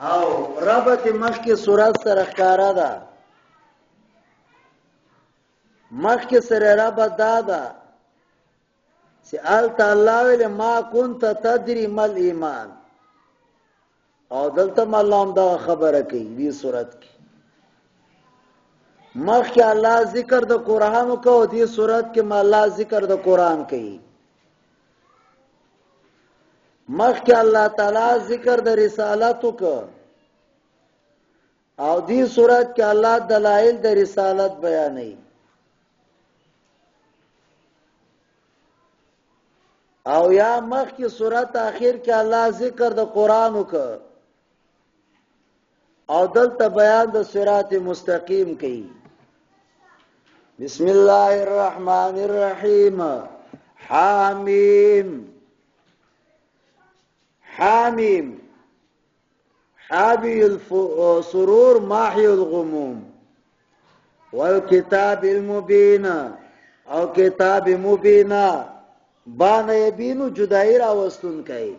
او ربط مخ کی صورت سره ښکارا ده مخ کی سره ربط دادا سی آل تعالی ویل ما كنت تدری مل ایمان او دلته ملام دا خبره کوي دې صورت کې مخ کې الله ذکر د قران کو دې صورت کې الله ذکر د قران کوي مخ کې الله تعالی ذکر د رسالت کو او دې صورت کې الله دلایل د رسالت بیانوي او یا مخ کی صورت اخر کې الله ذکر د قران وکړ او دلته بیان د صراط مستقیم کوي بسم الله الرحمن الرحیم حامیم حامیم حابی السرور ماحی الغموم والکتاب المبین او کتاب مبینہ بان یبینو جدائی راوستون کئی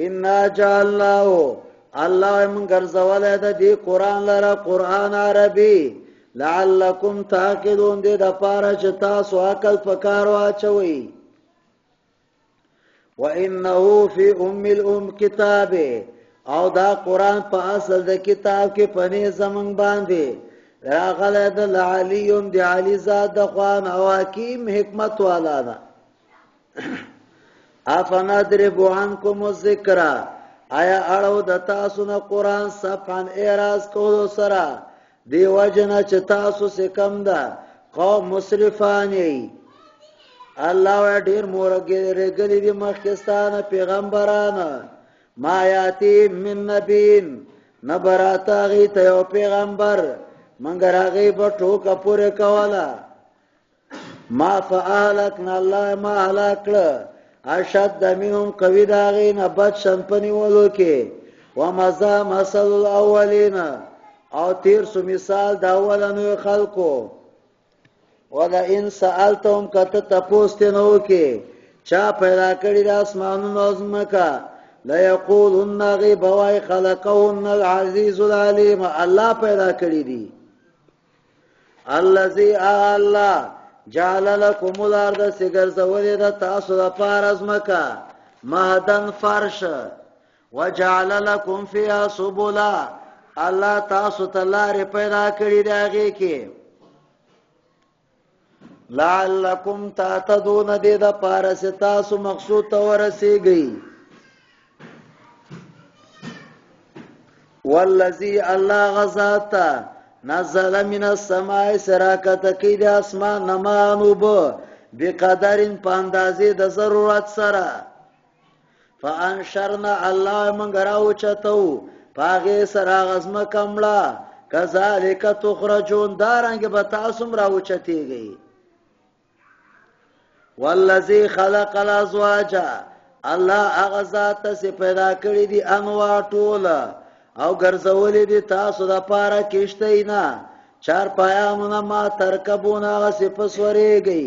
انا جعلناو اللہ من گرزوال ہے دی قرآن لرا قرآن عربی لعلکم تاکدون دی دا پارا چتاسو عقل پکارو آچوئی وَإِنَّهُ فِي أُمِّ الْأُمِّ کتاب او دا قرآن پا اصل دا کتاب کے پنی زمن باندے راغل دا لعلیم دی علی ذات دا خوان او حکیم حکمت والا دا افنادربو عنکم الذکر آیا اڑو دا تاسونا قرآن صفحان اعراض کولو سرا دی وجنا چه تاسو سے کم دا قوم مصرفانی اللہ وی دیر مورگلی دی مخکستان پیغمبران ما یاتی من نبین نبراتا غی تیو پیغمبر منگر آغی بٹو کپوری کولا ما فعالکنا اللہ ما حلاکل اشد منهم قوی داغی نبت شنپنی ولو کے ومزا مسل الاولین او تیر سو مثال دا اولنو خلقو وَلَئِن سَأَلْتَهُمْ کَتَ تَپوستنو کے چا پیدا کری دا اسمانون ازمکا لَيَقُولُنَّ غی بوائی خَلَقَهُنَّ الْعَزِيزُ الْعَلِيمُ اللہ پیدا کری دی الَّذِي اللہ جعل لکم الارض سگر زولی دا تاسو دا پار ازمکا مہدن فرش وجعل لکم فیها سبولا اللہ تاسو تلاری پیدا کری دا غی کے لعلکم تعتدون دی دا پارس تاسو مقصود تورسی گئی والذی اللہ غزاتا نزل من السماء سراکت کی دی اسمان نمانو با بقدرین پاندازی دا ضرورت سرا فانشرنا اللہ منگراو چتو پاگی سرا غزم کملا کذالک تخرجون دارنگ بتاسم راو چتی گئی والذی خلق الازواج اللہ اغزات سے پیدا کری دی انواع ټوله او ګرځولې دي تاسو د پاره کشتینا چار پایانونه ما ترکبونه غسی پسورېږي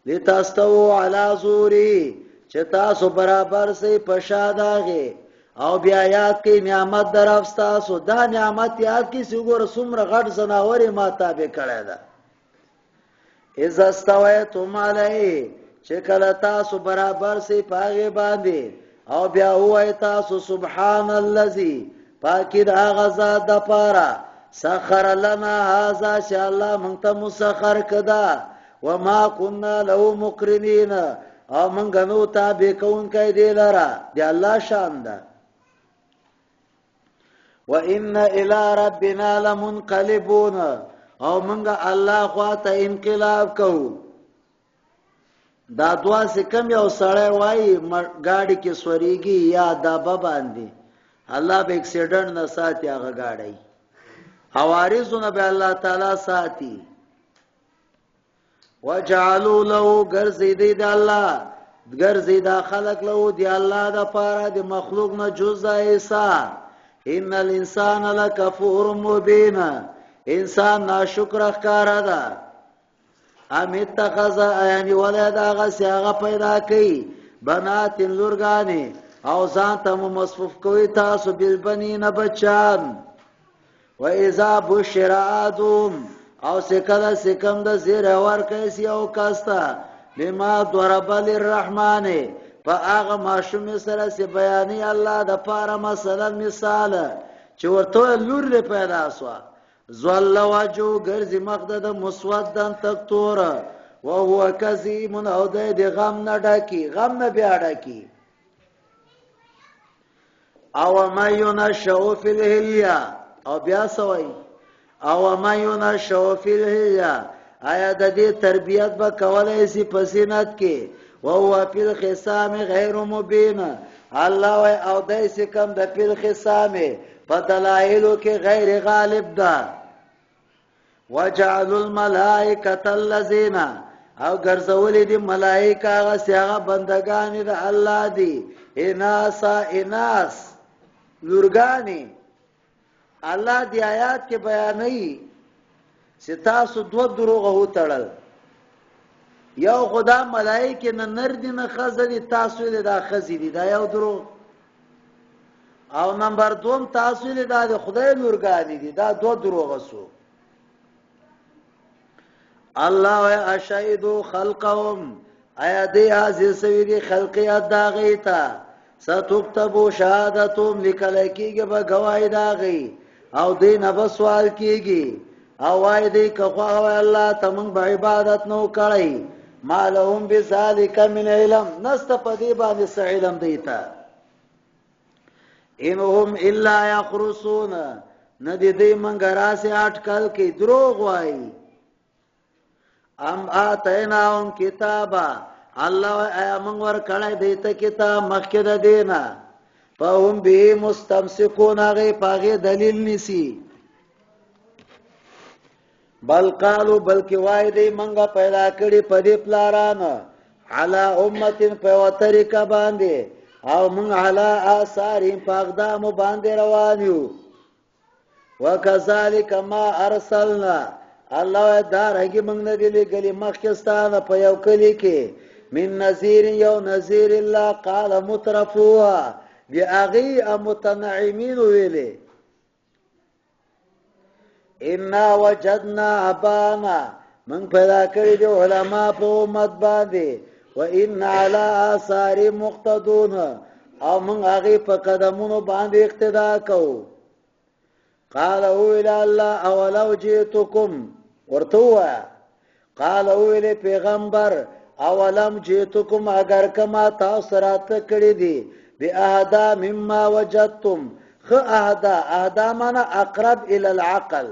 لتاستو علی زوری چې تاسو برابر سي پشاداغه او بیا یاد کې نعمت درافستاسو دا نعمت یاد کې سګور سمره غټ زناوري ما تابع کړی ده اذا استویتم علی چې کله تاسو برابر سي پاغه باندې او بیا وای تاسو سبحان الذی پاکی دا غزا دا پارا سخر لنا هذا شاء الله منتا مسخر کدا وما كنا له مقرنین او منگنو تابع کون کئی دی لرا دی اللہ شان دا وَإِنَّ إِلَىٰ رَبِّنَا لَمُنْقَلِبُونَ او منگا اللہ خواتا انقلاب کو دا دعا سے کم یو سڑے وائی گاڑی کی سوریگی یا دابا باندی اللہ بے ایکسیڈنٹ نہ ساتھی آگا گاڑی حوارثون بے اللہ تعالی ساتھی وجعلوا له گرزیدی دا اللہ گرزیدہ خلق له دی اللہ دا پارا دی مخلوق نہ جزا ایسا ان الانسان لکفور مبین انسان ناشکر اخکارا دا ام اتخذ یعنی ولد آغا سی آغا پیدا کی بنات لرگانی او ځان ته مصفوف کوي تاسو بالبنین بچان. و اذا بشر احدهم او سکله سکم د زیر ور کیسی او کاستا بما ضرب للرحمن فاغه ماشوم سره سی بیانی الله د پاره مثلا مثال چې ورته لور له پیدا سو زل وجو ګرځي مقدد مسودن تکتور او هو کظیم او د غم نه ډکی غم نه بیا ډکی. او ما ينشأ في الهليا او بیا سوئی او ما ينشأ في الهليا آیا د دې تربیت به کولای شي پسینات کې او په الخصام غیر مبین الله او دایس کم د په الخصام په دلایلو کې غیر غالب ده. وجعل الملائکه الذين او ګرځولې دي ملائکه هغه سیاغه بندگان دي الله دي اناس لورګانی. الله دی آیات کې بیانوي چې تاسو دوه دروغ هو تړل یو خدا ملائکه نه نر دي نه خزه دي تاسو له دا خزي دي دا یو دروغ او نمبر دوم تاسو له دا خدای لورګانی دي دا دوه دروغ سو. الله اشهدوا خلقهم ایا دې عزیز سوي دي خلقیات دا غیتا ستكتبوا شهادتهم لکلکیږي به گواہی دا غي او دې نه به سوال کیږي او وای دې کخوا الله تمن به عبادت نو کړی مالهم بذلک من علم نست پدی باندې علم دیتا انهم الا یخرسون ندی دې منګرا سي اٹکل کې دروغ وای. ام آتیناهم کتابا الله امن ور کړه دیته کتاب مخکې د دینه فهم به مستمسکون هغه پاغه دلیل نسی بل قالو بلکې وای دی منګه پیدا کړي په دې پلارانه علا امتن په طریقه باندې او من علا آثارین پاغدامو باندې روانیو. وکذالک ما ارسلنا الله دارږي موږ نه دی لګلی مخکستانه په یو کلی کې من نذیر یو نذیر الله قال مترفوها بیاغي متنعمین ویلي ان وجدنا ابانا من پیدا کړی دی علما په امت باندې و ان علی آثار مقتدون او من هغه په قدمونو باندې اقتدا کوو. قال او الى الله اولو جئتكم ورتوا قال او الى پیغمبر اولم جئتكم اگر کما تاسو رات کړی دی باهدا مما وجدتم خ اهدا معنا اقرب الى العقل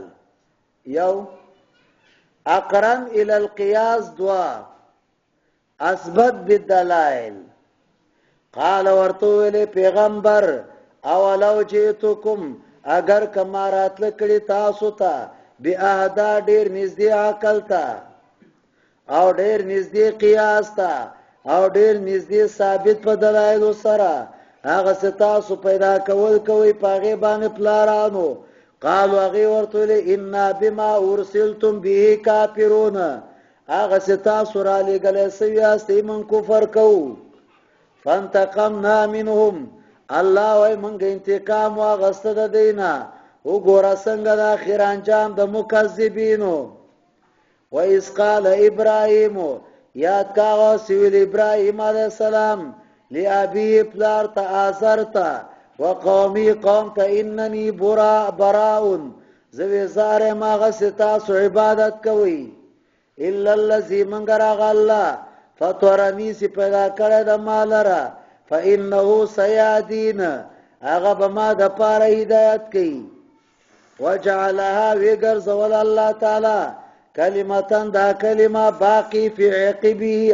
یو اقرن الى القياس دوا اثبت بالدلائل. قال ورتو پیغمبر اولو جئتكم اگر کما رات کړی تاسو ته باهدا ډیر نږدې عقل ته او ډیر نږدې قیاس ته او ډیر نږدې ثابت په دلایل سره هغه ستاسو پیدا کول کوي پاغه باندې پلارانو. قالوا غي ورتل ان بما ارسلتم به کافرون هغه ستاسو را لګل سوي من کفر کو. فانتقمنا منهم الله وای مونږ انتقام واغسته د دینه وګوره څنګه د اخر انجام د مکذبینو. و اذ قال ابراهيم یاد کاغه سویل ابراهيم عليه السلام لابي پلار ته آزرتا وقومي قوم ته انني براء زوی زار ما غستا سو عبادت کوي الا الذي منغر الله فطرني سي پیدا کړه د مالره فانه سيادين هغه به ما د پاره هدایت کوي. وجعلها وغر زول الله تعالی کلمتان دا کلمه باقی فی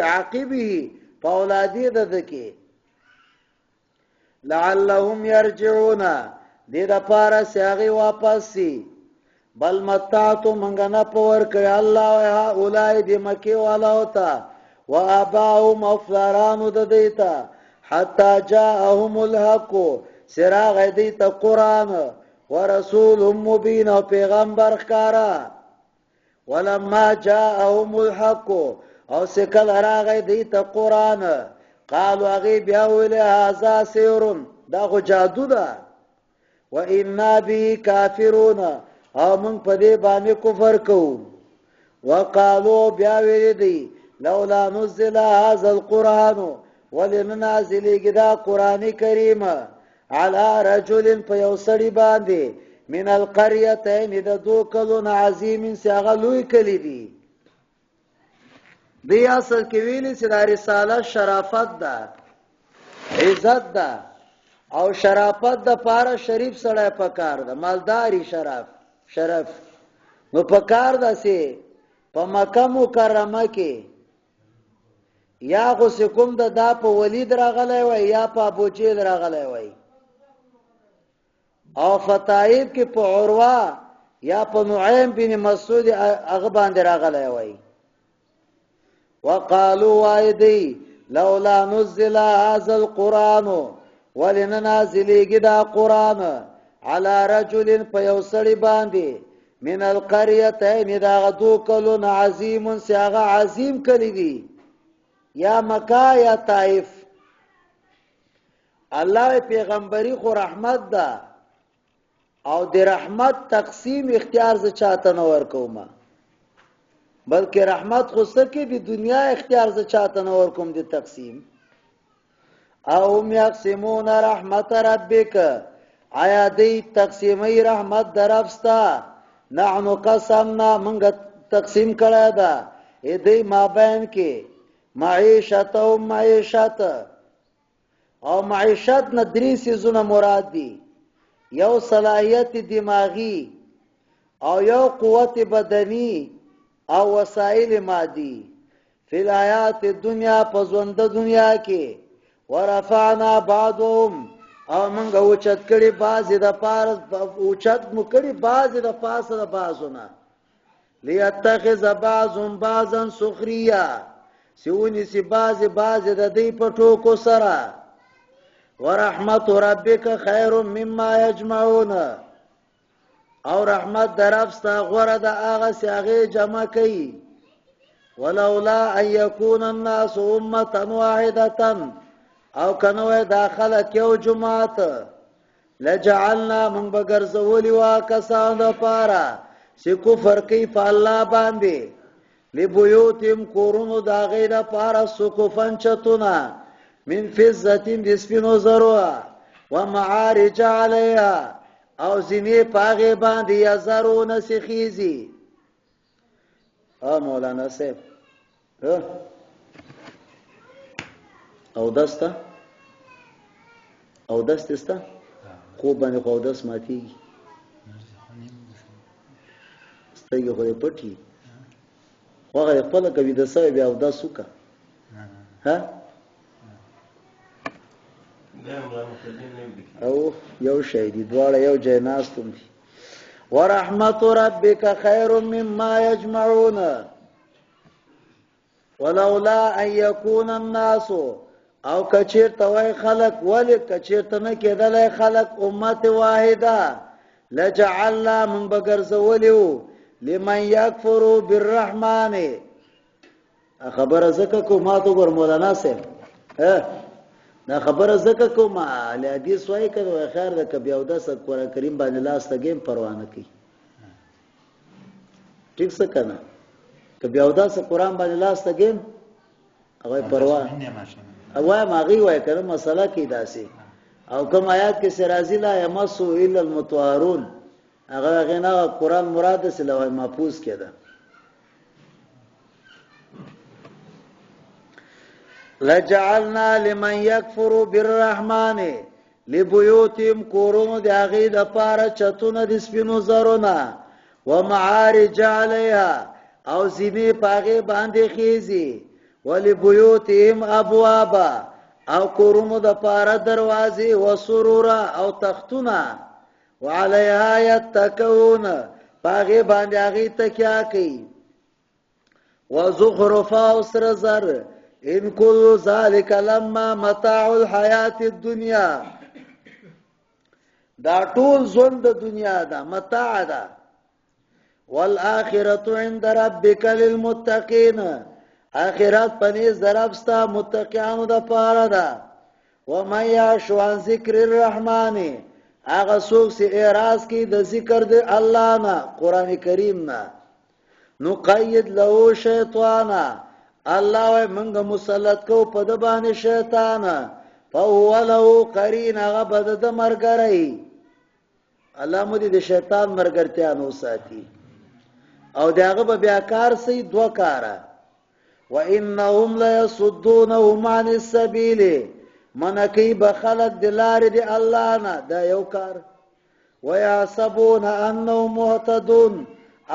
عقبه فاولادی ددکی لعلهم يرجعون دې د پاره سیاغي واپس سي. بل متعتو منغنا پور کړه الله اولای دې مکی والا ہوتا و اباهم افلارانو د دیتا حتا جاءهم الحق سراغ دیتا قران ورسول مبین او پیغمبر ښکارا. ولما جاءهم الحق او سکل راغ دیتا قران قالو هغه بیا ویل هاذا سحر دا خو جادو ده و انا به کافرون او موږ په دې باندې کفر کوو وقالو بیا ویل دي لولا نزل هذا القرآن ولننازل دا قرآن کریم على رجل په یو سړي باندې من القريتين د دو کلون عظیم سیاغه لوی کلی دي دی اصل کې ویلي چې دا رساله شرافت ده عزت ده او شرافت د پاره شریف سړی پکار ده مالداری شرف نو پکار ده سي په مکه مکرمه کې یا خو کوم دا په ولید راغلی وای یا په ابوجیل راغلی وای او فتایب کې په عروه یا په نعیم بن مسعود هغه باندې راغلی وای وقالوا وایدی لولا نزل هذا القرآن ولننازل دا قرآن على رجل په یو سړي باندې من القريتين دا دو کلون عظیم سیاغه عظیم کلی دی یا مکه یا طائف الله پیغمبري خو رحمت ده او د رحمت تقسیم اختیار ز چاته نه ورکوم بلکې رحمت خو سکه د دنیا اختیار ز چاته نه ورکوم د تقسیم او هم یقسمون رحمت ربک آیا دی تقسیمی رحمت درفستا نحنو قسمنا منگا تقسیم کرده دا ایدی مابین کی معیشت و معیشت او معیشت ندری سیزون مراد دی یو صلاحیت دماغی او یو قوت بدنی او وسائل مادی فی الحیات دنیا پزوند دنیا کی ورفعنا بعضهم او منگا اوچت کری بازی دا پاس اوچت مکری بازی دا پاس دا بازونا لیتخذ بعضهم بعضا سخریا سیونی سی بازی دا دی پٹو کو سرا ورحمت ربک خیر مما یجمعون او رحمت درفستا غور دا آغا سی آغی جمع کئی ولولا ان یکون الناس امتا واحدتا او کنوی داخله کیو جماعت لجعلنا من بگرزولی واکسان دا پارا سی کفر کئی پا اللہ باندی لبیوتیم کورونو دا غیر پارا سکفن چتونا من فزتیم دسپینو ذروع و معارج علیها او زینی پاغی باندی یا ذرو نسی خیزی مولانا صاحب او دستا او دستا خوب باندې خو دس ماتیږي ستایي خو پټي هغه خپل کوي د سوي بیا او دس وکا ها او یو شی دی دواړه یو ځای ناستم دي ورحمت ربک خیر مما یجمعون ولولا ان يكون الناس او کچیر توای خلق ولی کچیر تنه کېدل خلق امت واحده لجعلنا من بغرزولیو لمن یکفر بالرحمن خبر زکه کو ما تو ګر مولانا سه دا خبر زکه کو ما له حدیث وای کړه خیر د کبیاو د س قرآن کریم باندې لاس تګیم پروانه کی ٹھیک څه کنه کبیاو د س قرآن باندې لاس تګیم هغه پروا اوای ماغي وای کړه مسله کې داسي او کوم آیات کې سرازی لا یمسو الا المطهرون هغه غنا قرآن مراد سره لوي محفوظ کړه لجعلنا لمن يكفر بالرحمن لبيوتهم كورون د هغه د پاره چتون د سپینو زرونه ومعارج عليها او زینې پاغه باندې خيزي ولبيوتهم ابوابا او کورونو د پاره دروازې وسرورا او تختونه وعليها يتكون پاغه باندې هغه تکیا کوي وزخرفا اسر زر ان كل ذلك لما متاع الحیات الدنیا دا ټول ژوند د دنیا دا متاع دا والآخرة عند ربك للمتقين آخرت پنیز دربستا متقیانو دا پارا دا ومن یعش عن ذکر الرحمن آغا سوک سی اعراض کی دا ذکر دا اللہ نا قرآن کریم نا نقید لہو شیطانا اللہ وی منگا مسلط کو پدبان شیطانا فهو لہو قرین آغا بدد مرگرئی اللہ مدی دا شیطان مرگرتیانو ساتی او دا آغا بیاکار سی دو کارا وَإِنَّهُمْ لَيَصُدُّونَهُمْ عَنِ السَّبِيلِ منکی بخلق دلار دی اللہ نا دا یو کار وَيَعْصَبُونَ أَنَّهُمْ مُهْتَدُونَ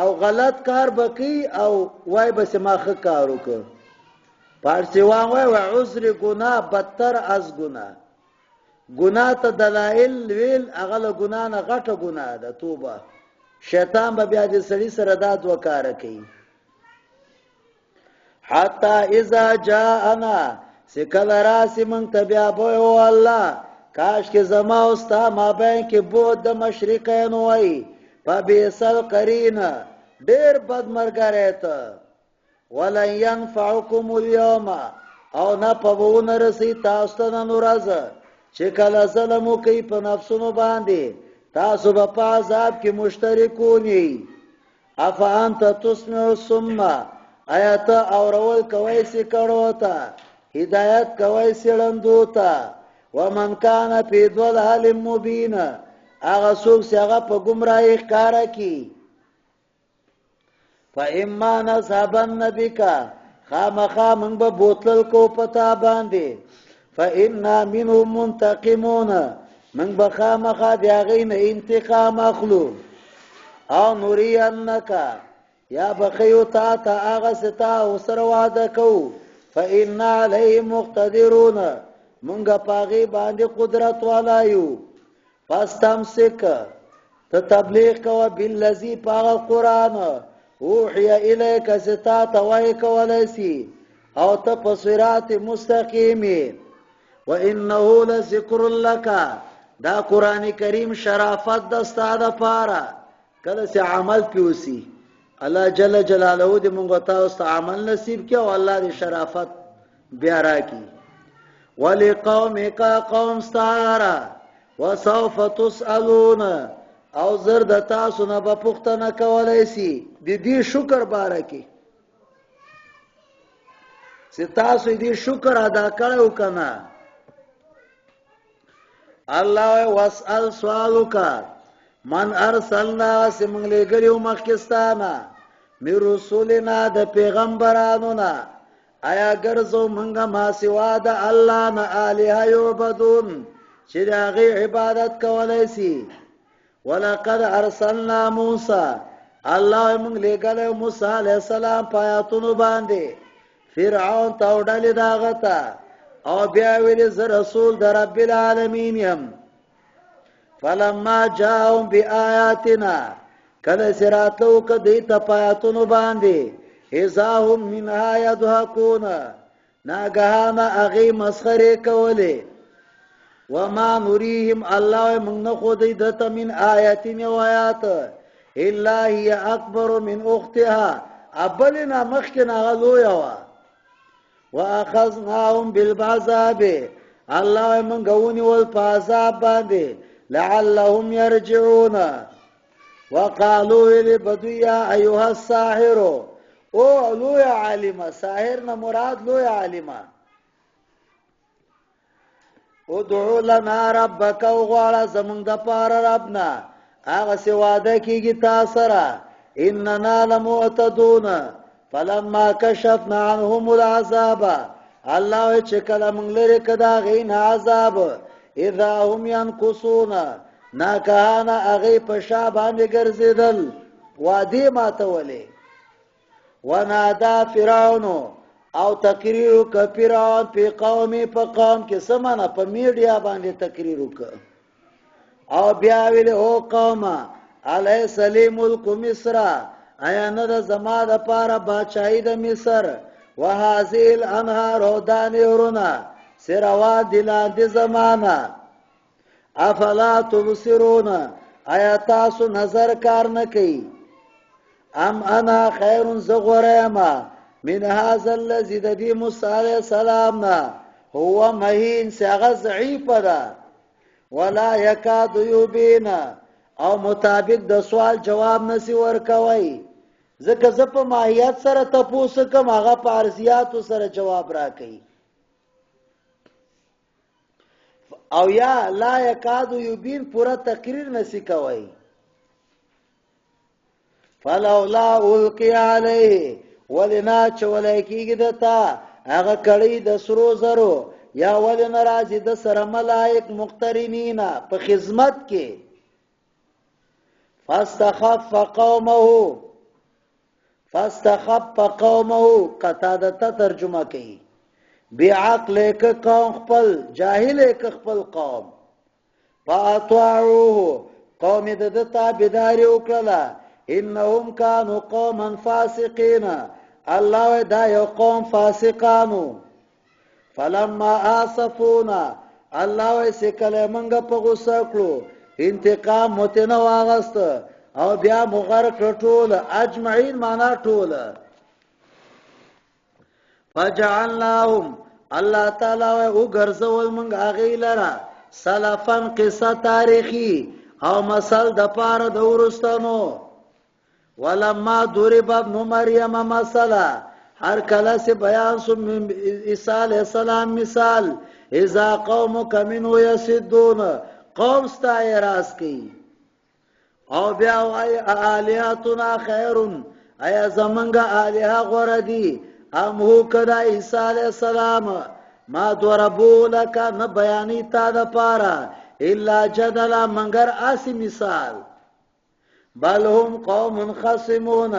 او غلط کار بکی او وای بس ما خکارو که پارسیوان وای و عذر گناه بدتر از گناه گناه تا دلائل ویل اغل گناه نا غٹ گناه دا توبه شیطان با بیا دی سڑی سرداد وکاره کئی حتی اذا جاءنا سکل راسی منگ تبیا بوئیو اللہ کاش که زما استا ما بین که بود دا مشرقین وی پا بیسل قرین دیر بد مرگریتا ولن ینفعکم اليوم او نا پبون رسی تاستن نورز چکل ظلمو کئی پا نفسونو باندی تاسو با پا عذاب کی مشترکونی افا انت تسمع السمه آیت اورول کوي سي کړو تا هدایت کوي سي لندو تا ومن کان فی ضلال مبین هغه څوک چې هغه په گمراهی ښکارا کی فاما نذهبن بک خامخا من به بوتل کو پتا باندې فإنا منهم منتقمون من به خامخا دیغین انتقام اخلو او نورینک یا بخیو تا تا آغا ستا وسر وعده کو فإنا علیه مقتدرون منگا پاغی باندی قدرت والایو فاستمسک تتبلیغ کوا باللذی پاغا قرآن اوحی الیک ستا توائی کولیسی او تپصرات مستقیمی وإنه لذکر لکا دا قرآن کریم شرافت دستا دا پارا کله سی عمل پیوسی اللہ جل جلالہ دی منگو تاوستا عمل نصیب کیا و اللہ دی شرافت بیارا کی ولی قومی کا قوم ستاغرا و سوف تسألون او زرد تاسو نبا پختنا کولیسی دی شکر بارا کی سی تاسو دی شکر ادا کرو کنا اللہ واسأل سوالو کا من ارسلنا سمنگ لگریو مخکستانا می رسولنا دا پیغمبرانونا آیا گرزو منگا ما سوا دا اللہ نا آلیہ یعبدون چی دا غی عبادت کولیسی ولقد ارسلنا موسیٰ اللہ منگ لگلیو موسیٰ علیہ السلام پایاتونو باندے فرعون تاوڈالی داغتا او بیاویلی ز رسول دا رب العالمین یم فلما جاءهم بآیاتنا کله سراتلو که دیتا پایاتونو باندی اذا هم منها یضحکون ناگهانا اغی مسخره کولی وما نریهم اللہ من نخودی دتا من آیاتین و آیات الا هی اکبر من اختها ابلنا مخکنا غلویوا واخذناهم بالعذاب اللہ من گونی والپازاب باندی لعلهم يرجعون وقالوا لبدويا أيها الساحر او لو يا عالم ساحر مراد لو يا عالم ادعو لنا ربك وغوالا زمن دپار ربنا آغا سواده کی تاثرا اننا لمعتدون فلما كشفنا عنهم العذاب الله چکل من لرک دا غین عذاب اذا هم ينقصون ناکانا اغی پشا باندې ګرځیدل وادي ماتولې ونادا فرعون او تقریر ک فرعون په قومي په قوم کې سمانه په میډیا باندې تقریر وک او بیا ویل او قوم علی سلیم ملک مصر ایا نه زما د پاره بادشاہی د مصر وهذه الانهار دانورنا سروا دلاند زمانہ افلا تبصرون آیا تاسو نظر کار نکی ام انا خیر زغورما من هذا الذي د دې موسی علیه السلام نه هو مهین څنګه ضعیف ده ولا یکاد یبین او مطابق د سوال جواب نسی ورکوي ځکه زه په ماهیت سره تاسو کوم هغه په ارزیاتو سره جواب راکړي او یا لا یکاد یبین پورا تقریر نسی کوي فلولا القی علیه ولنا چولای کیږي دتا هغه کړي د سرو زرو یا ولنا راځي د سره ملائک مقترنینا په خدمت کې فاستخف قومه قتاده ترجمه کوي بعقل ک قوم خپل جاهل ک خپل قوم فاطاعوه قوم د تابعداري وکړه انهم كانوا قوما فاسقين الله دا یو قوم فاسقانو فلما آسفونا الله سکله منګه په غوسه کړو انتقام متنه واغست او بیا مغرق ټول اجمعین معنا ټول فجعلناهم الله تعالی او ګرځول منګه هغه لرا سلفن قصه تاریخی او مثل د پاره د ورستانو ولما ضرب ابن مریم مثلا هر کله سے بیان سم عیسی علیہ السلام مثال اذا قومک منه یسدون قوم ستا اعراض کی او بیا وای الہاتنا خیر ایا زمنګ الہ غردی ام هو کدا عیسی علیہ السلام ما ضربو لك نه بیانی تا د پاره الا جدلا منگر اسی مثال بل هم قوم خصمون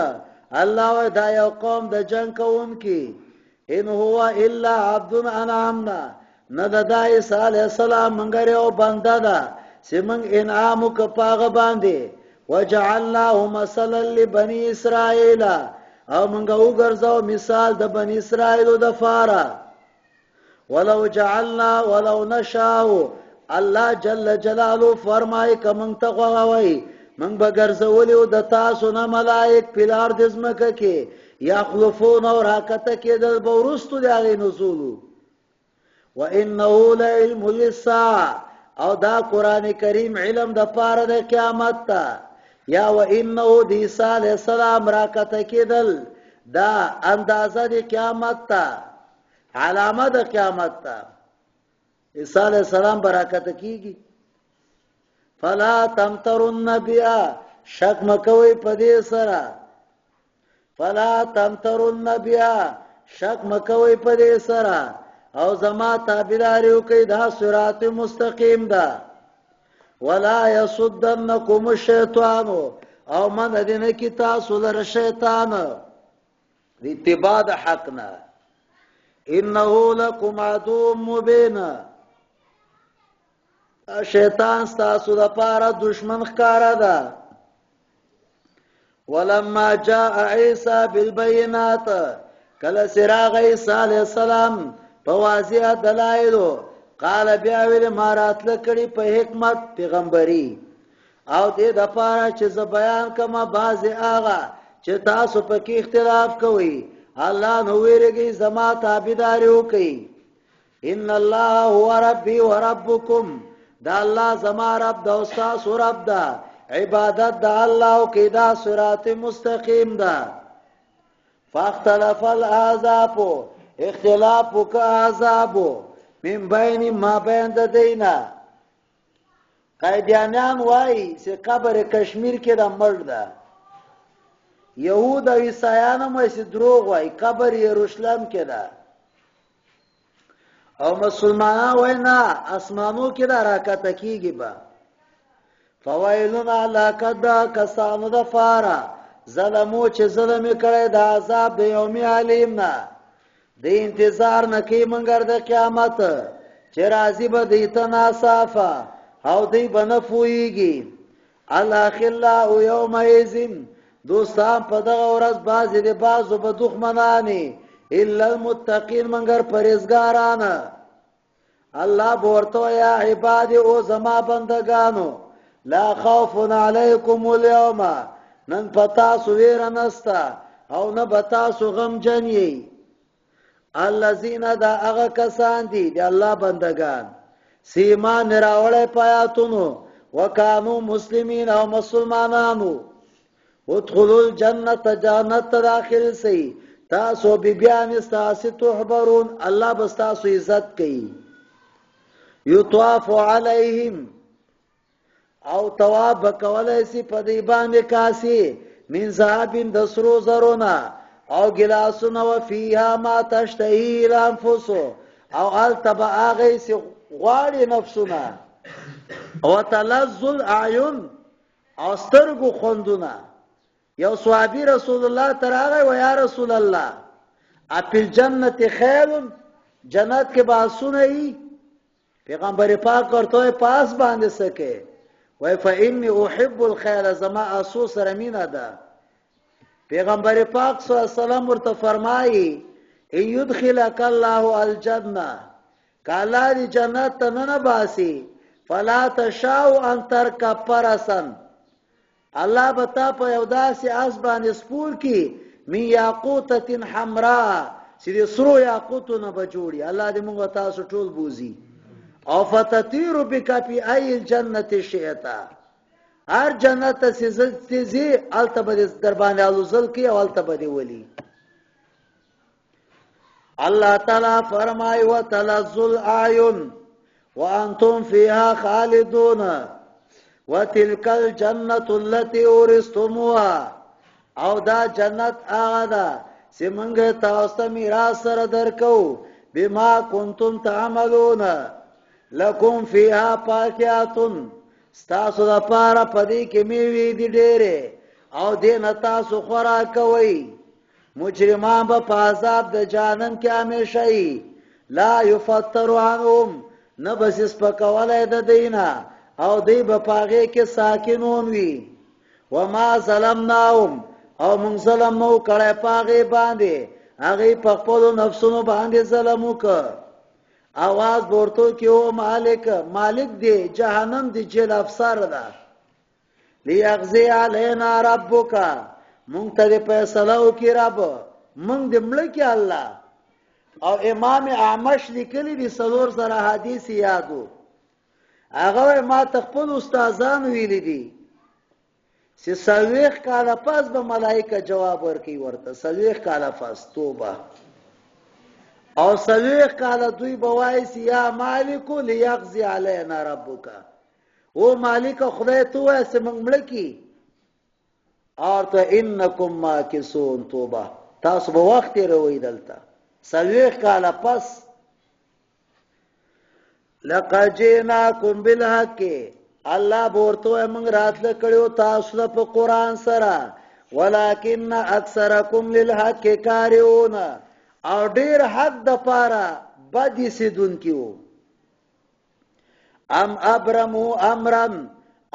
الله دا یو قوم د جنگ کوونکی ان هو الا عبد انعمنا نه د عیسی علیہ السلام منګر یو بنده ده سیمن انعام کو پاغه باندې وجعلناه مثلا لبني اسرائيل او منګه وګرځاو مثال د بني اسرائیل د فارا ولو نشاء الله جل جلاله فرمای کوم ته غووي من بغرزولیو د تاسو نه ملائک پلار د زمکه کې یخلفون او راکته کې د بورستو د هغه نزول وانه لعلم للساعه او دا قران کریم علم د پاره د قیامت ته یا وانه د عیسی علیہ السلام راکته کېدل دا اندازه د قیامت ته علامه د قیامت ته عیسی علیہ السلام برکت کیږي فلا تمترن بیا شک مکوي پدې سره فلا تمترن بیا شک مکوي پدې سره او زما تابعداریو کوي دا صراط مستقیم ده ولا يصدنكم الشیطان او من دینه کی تاسو لر شیطان اتباع حقنا انه لكم عدو مبین شیطان ستاسو د پاره دشمن ښکارا ده ولما جاء عیسی بالبينات کله سراغ عیسی علیہ السلام په واضح دلایل قال بیا ویل مارات لکړي په حکمت پیغمبري او دې د پاره چې ز بیان کما بعض هغه چې تاسو په کې اختلاف کوئ الله نو ویریږي زما تابعداري وکي ان الله هو ربي وربكم دا الله زما رب دا استاد رب دا عبادت دا الله او کې دا صراط مستقیم دا فاختلف الاحزاب اختلاف وکاذاب من بین ما بین د دینا قیدیانان وای چې قبر کشمیر کې د مړ ده یهود او عیسایان هم چې دروغ وای قبر یروشلم کې ده او مسلمانان وای نه اسمانو کې د حرکت کیږي با فویلن علی کدا کسانو د فارا ظلمو چې ظلم کړي د عذاب د یوم علیم نه د انتظار نکي منګر د قیامت چې راځي به د تناصافه او دی بنفویږي الاخلا یوم ایزن دوستان په دغه ورځ باز دي بازو به دښمنانی الا المتقین منګر پرهیزګاران الله ورته یا عبادی او زما بندگانو لا خوف علیکم اليوم نن پتا سویر نستا او نه بتاسو غمجن یی الذین دا هغه کسان دي د الله بندگان سیمان راوړې پیاتونو وکانو مسلمین او مسلمانانو ادخلوا الجنة جنت داخل سی تاسو بیان استاسی تحبرون الله بستاسو عزت کئی یطواف علیہم او تواب بکولیسی پدیبان کاسی من ذهب دسرو زرونا او گلاسونا وفیها ما تشتهی الانفسو او التبا آغیسی غواری نفسونا و تلذ الاعین او سترگو خوندونا یو صحابی رسول الله تراغی و یا رسول الله اپی جنت خیل جنت کے باسو نہیں پیغمبر پاک کرتوی پاس باندھ سکے وی فإنی احب الخیل زما اسو سرمین دا پیغمبر پاک صلی اللہ علیہ وسلم ورطا فرمائی ان یدخلک اللہ الجنہ کالا دی جنت تنن باسی فلا تشاو ان ترکا پرسن الله بتا په یو داسې اسبان سپور کی من یاقوتة حمراء چې سرو یاقوتونه به جوړي الله دې موږ تاسو ټول بوزي او فتطير بك في اي الجنه شئتا هر جنت سيزي التبد دربان الوزل کی او التبد ولي الله تعالی فرمای وتلذ الاعين وانتم فيها خالدون وتلك الجنة التي ورثتموها او دا جنت آغا دا سمنگ تاستا میراث سر درکو بما کنتم تعملون لکم فیها پاکیاتن ستاسو دا پارا پدی که میوی دی دیره او دین تاسو خورا کوئی مجرمان با پازاب دا جانم کیا میشئی لا یفتر عنهم نبس اسپکولی دا دینا او دی بپاغی که ساکنون وی وما ظلمناهم او من ظلم نو کڑی پاغی بانده اغی پخپلو نفسونو بانده ظلمو که آواز بورتو که او مالک دی جهنم دی جل افسر دا لیغزی علینا ربکا منگ تا دی پیسلو کی رب منگ دی ملکی اللہ او امام اعمش لکلی دی صدور سر حدیث یادو هغه ما تخپل استادان ویل دي چې سلويخ کاله پس به ملائکه جواب ورکي ورته سلويخ کاله پس توبه او سلويخ کاله دوی بوایس یا مالک لیغزی علینا ربک او مالک خدای تو ایسه مملکی اور ته انکم ماکسون توبه تاسو به وخت روي دلته سلويخ کاله پس لقد جئناكم بالحق الله بورتو موږ راتل کړو تاسو په قران سره ولکن اکثرکم للحق کارون او ډیر حق د پاره بدی سیدون کیو ام ابرمو امرن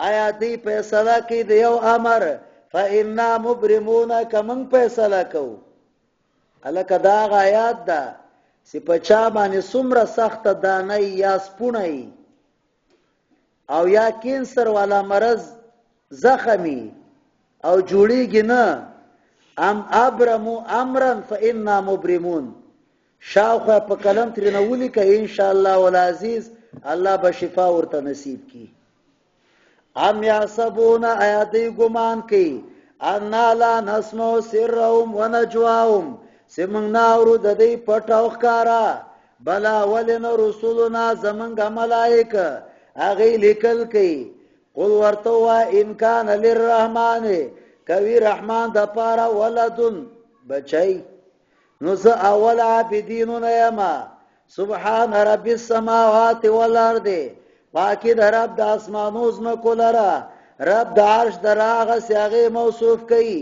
آیا دی فیصله کی دیو امر فإنا مبرمون کمن فیصله کو الکه دا آیات ده سی پچا باندې سمره سخت دانه یا سپونای او یا کینسر والا مرض زخمی او جوړیږي نه ام ابرمو امرن فإنا مبرمون شاوخه په کلم ترنه ولیکه ان شاء الله والعزیز الله به شفا ورته نصیب کی ام یحسبون ایادی ګمان کوي ان لا نسمو سرهم ونجواهم سمنگ ناورو د دې پټاو ښکارا بلا ولن رسولنا زمنګ ملائک هغه لیکل کوي قل ورته وا ان کان للرحمن کوي رحمان د پاره ولدن بچي نو زه اول عابدین یما سبحان رب السماوات والارض پاکی د رب د اسمانو زمکو لرا رب د عرش دراغه سیاغه موصوف کوي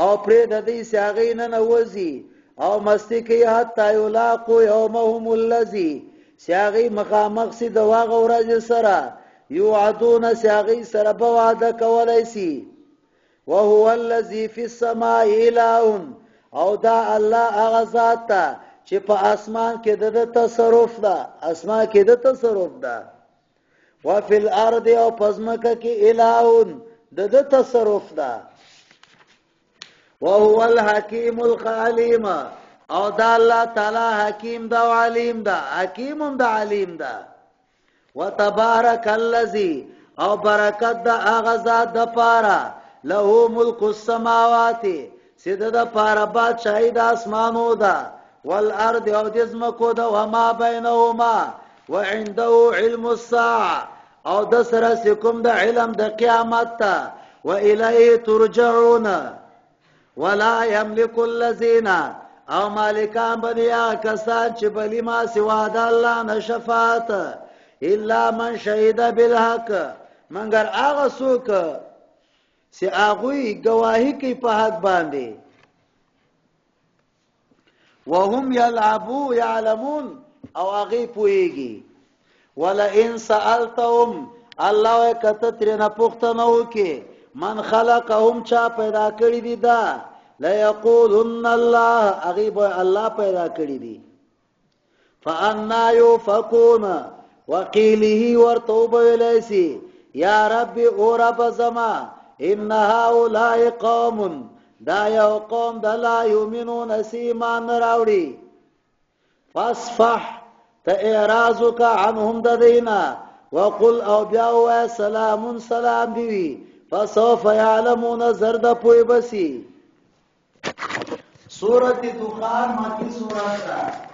او پرې د دې سیاغې نه نوځي او مستی کوي حتی یلاقو یومهم الذی سیاغې مخامخ سي د واغه ورځ سره یوعدون سیاغې سره په وعده کولای سي وهو الذی فی السماء اله او دا الله هغه ذات ته چې په اسمان کې د تصرف ده اسمان کې د تصرف ده وفي الارض او پزمکه کې اله د تصرف ده وهو الحکیم العلیم او دا الله تعالی حکیم دا او علیم دا حکیم دا علیم دا وتبارک الذی او برکت دا هغه ذات د پاره له ملک السماوات سید د پاره بادشاہی د اسمانو دا والارض او د زمکو دا وما بینهما وعنده علم الساعه او د سره سکم د علم د قیامت تا والیه ترجعون ولا يملك الذين او مالکان بنیا کسان چې بلی ما سوا د الله نشفاعت الا من شهد بالحق مگر هغه څوک چې هغه گواہی کوي په حق باندې وهم يلعبوا يعلمون او هغه پويږي ولا ان سالتهم الله کتترنه پختنو کې من خلقهم چا پیدا کړی دی دا لا یقولن الله غیب الله پیدا کړی دی فانا يفكون وقيله ورتوب الیسی یا رب او رب زما ان هؤلاء قوم دا یو قوم د لا یؤمنون سیمان راوړي فاصفح تعراضك عنهم ددینا وقل او بیا سلام سلام دی فسوف يعلمون زرد پوی بسی سورۃ دخان مکی سورۃ